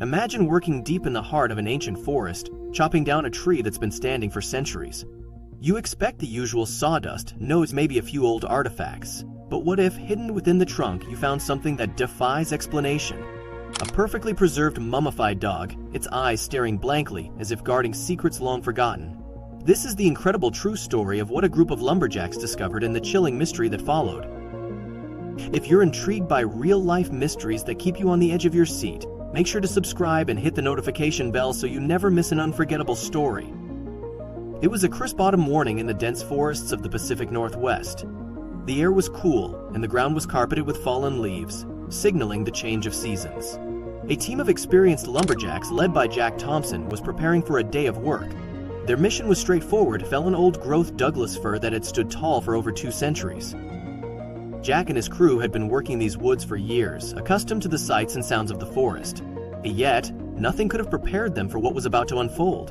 Imagine working deep in the heart of an ancient forest, chopping down a tree that's been standing for centuries. You expect the usual sawdust, notes, maybe a few old artifacts. But what if, hidden within the trunk, you found something that defies explanation? A perfectly preserved mummified dog, its eyes staring blankly as if guarding secrets long forgotten. This is the incredible true story of what a group of lumberjacks discovered and the chilling mystery that followed. If you're intrigued by real-life mysteries that keep you on the edge of your seat, make sure to subscribe and hit the notification bell so you never miss an unforgettable story. It was a crisp autumn morning in the dense forests of the Pacific Northwest. The air was cool, and the ground was carpeted with fallen leaves, signaling the change of seasons. A team of experienced lumberjacks led by Jack Thompson was preparing for a day of work. Their mission was straightforward: fell an old-growth Douglas fir that had stood tall for over 2 centuries. Jack and his crew had been working these woods for years, accustomed to the sights and sounds of the forest. Yet, nothing could have prepared them for what was about to unfold.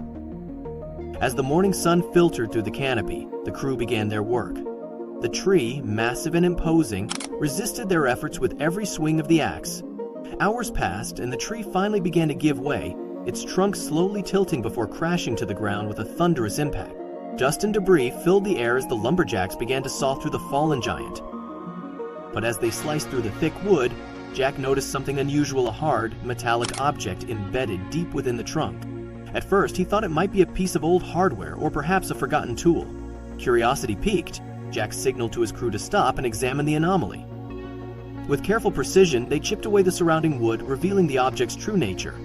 As the morning sun filtered through the canopy, the crew began their work. The tree, massive and imposing, resisted their efforts with every swing of the axe. Hours passed, and the tree finally began to give way, its trunk slowly tilting before crashing to the ground with a thunderous impact. Dust and debris filled the air as the lumberjacks began to saw through the fallen giant. But as they sliced through the thick wood, Jack noticed something unusual: a hard, metallic object embedded deep within the trunk. At first, he thought it might be a piece of old hardware or perhaps a forgotten tool. Curiosity piqued, Jack signaled to his crew to stop and examine the anomaly. With careful precision, they chipped away the surrounding wood, revealing the object's true nature.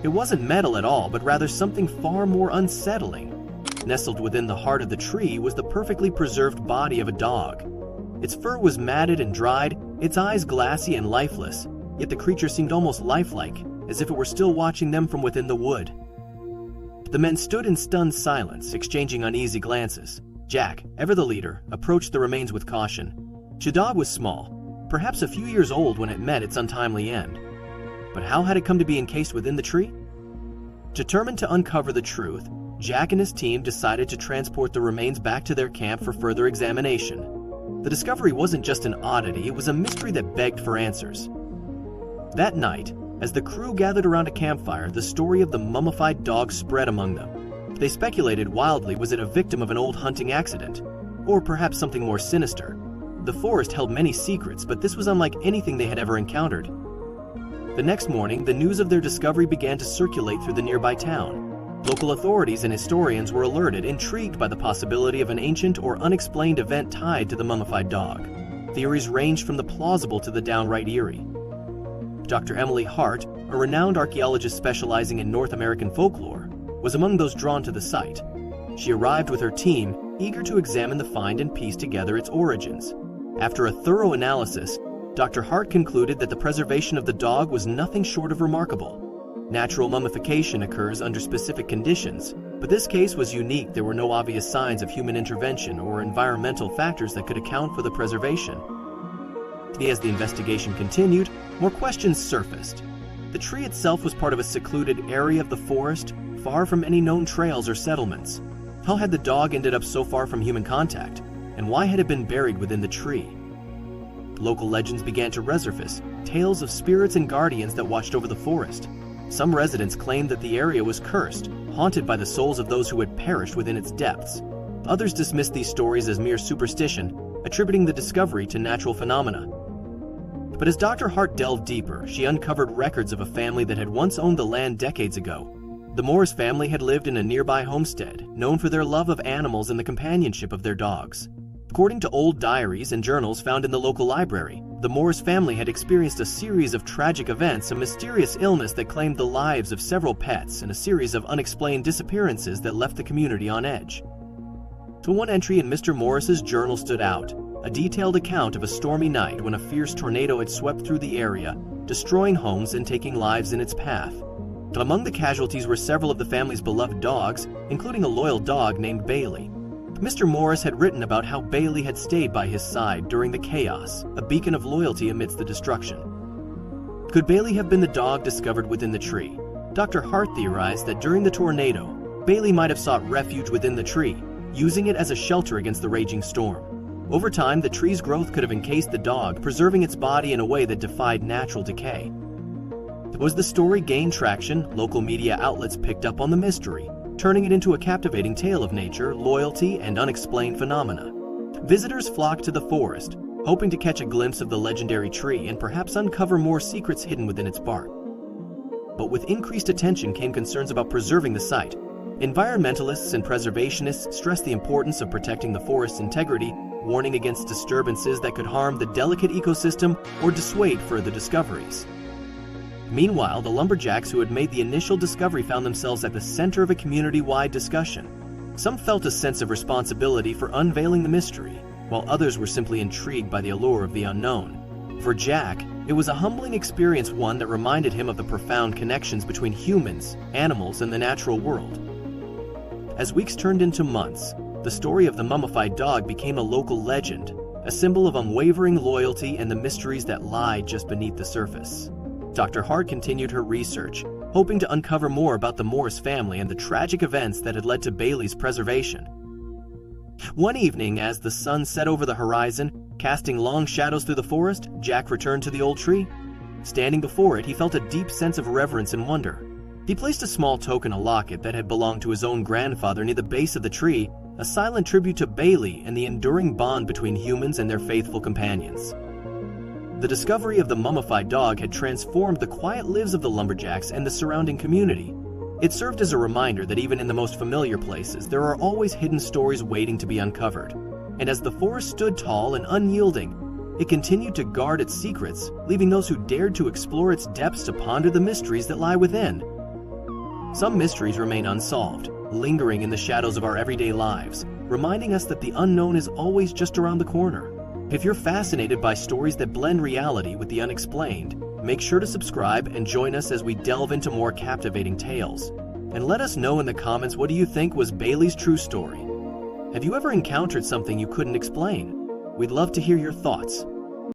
It wasn't metal at all, but rather something far more unsettling. Nestled within the heart of the tree was the perfectly preserved body of a dog. Its fur was matted and dried, its eyes glassy and lifeless, yet the creature seemed almost lifelike, as if it were still watching them from within the wood. The men stood in stunned silence, exchanging uneasy glances. Jack, ever the leader, approached the remains with caution. The dog was small, perhaps a few years old when it met its untimely end. But how had it come to be encased within the tree? Determined to uncover the truth, Jack and his team decided to transport the remains back to their camp for further examination. The discovery wasn't just an oddity, it was a mystery that begged for answers. That night, as the crew gathered around a campfire, the story of the mummified dog spread among them. They speculated wildly: was it a victim of an old hunting accident? Or perhaps something more sinister? The forest held many secrets, but this was unlike anything they had ever encountered. The next morning, the news of their discovery began to circulate through the nearby town. Local authorities and historians were alerted, intrigued by the possibility of an ancient or unexplained event tied to the mummified dog. Theories ranged from the plausible to the downright eerie. Dr. Emily Hart, a renowned archaeologist specializing in North American folklore, was among those drawn to the site. She arrived with her team, eager to examine the find and piece together its origins. After a thorough analysis, Dr. Hart concluded that the preservation of the dog was nothing short of remarkable. Natural mummification occurs under specific conditions, but this case was unique. There were no obvious signs of human intervention or environmental factors that could account for the preservation. As the investigation continued, more questions surfaced. The tree itself was part of a secluded area of the forest, far from any known trails or settlements. How had the dog ended up so far from human contact? And why had it been buried within the tree? Local legends began to resurface, tales of spirits and guardians that watched over the forest. Some residents claimed that the area was cursed, haunted by the souls of those who had perished within its depths. Others dismissed these stories as mere superstition, attributing the discovery to natural phenomena. But as Dr. Hart delved deeper, she uncovered records of a family that had once owned the land decades ago. The Morris family had lived in a nearby homestead, known for their love of animals and the companionship of their dogs. According to old diaries and journals found in the local library, the Morris family had experienced a series of tragic events: a mysterious illness that claimed the lives of several pets, and a series of unexplained disappearances that left the community on edge. To one entry in Mr. Morris's journal stood out, a detailed account of a stormy night when a fierce tornado had swept through the area, destroying homes and taking lives in its path. Among the casualties were several of the family's beloved dogs, including a loyal dog named Bailey. Mr. Morris had written about how Bailey had stayed by his side during the chaos, a beacon of loyalty amidst the destruction. Could Bailey have been the dog discovered within the tree? Dr. Hart theorized that during the tornado, Bailey might have sought refuge within the tree, using it as a shelter against the raging storm. Over time, the tree's growth could have encased the dog, preserving its body in a way that defied natural decay. As the story gained traction, local media outlets picked up on the mystery, turning it into a captivating tale of nature, loyalty, and unexplained phenomena. Visitors flocked to the forest, hoping to catch a glimpse of the legendary tree and perhaps uncover more secrets hidden within its bark. But with increased attention came concerns about preserving the site. Environmentalists and preservationists stressed the importance of protecting the forest's integrity, warning against disturbances that could harm the delicate ecosystem or dissuade further discoveries. Meanwhile, the lumberjacks who had made the initial discovery found themselves at the center of a community-wide discussion. Some felt a sense of responsibility for unveiling the mystery, while others were simply intrigued by the allure of the unknown. For Jack, it was a humbling experience, one that reminded him of the profound connections between humans, animals, and the natural world. As weeks turned into months, the story of the mummified dog became a local legend, a symbol of unwavering loyalty and the mysteries that lie just beneath the surface. Dr. Hart continued her research, hoping to uncover more about the Morris family and the tragic events that had led to Bailey's preservation. One evening, as the sun set over the horizon, casting long shadows through the forest, Jack returned to the old tree. Standing before it, he felt a deep sense of reverence and wonder. He placed a small token, a locket that had belonged to his own grandfather, near the base of the tree, a silent tribute to Bailey and the enduring bond between humans and their faithful companions. The discovery of the mummified dog had transformed the quiet lives of the lumberjacks and the surrounding community. It served as a reminder that even in the most familiar places, there are always hidden stories waiting to be uncovered. And as the forest stood tall and unyielding, it continued to guard its secrets, leaving those who dared to explore its depths to ponder the mysteries that lie within. Some mysteries remain unsolved, lingering in the shadows of our everyday lives, reminding us that the unknown is always just around the corner. If you're fascinated by stories that blend reality with the unexplained, make sure to subscribe and join us as we delve into more captivating tales. And let us know in the comments, what do you think was Bailey's true story? Have you ever encountered something you couldn't explain? We'd love to hear your thoughts.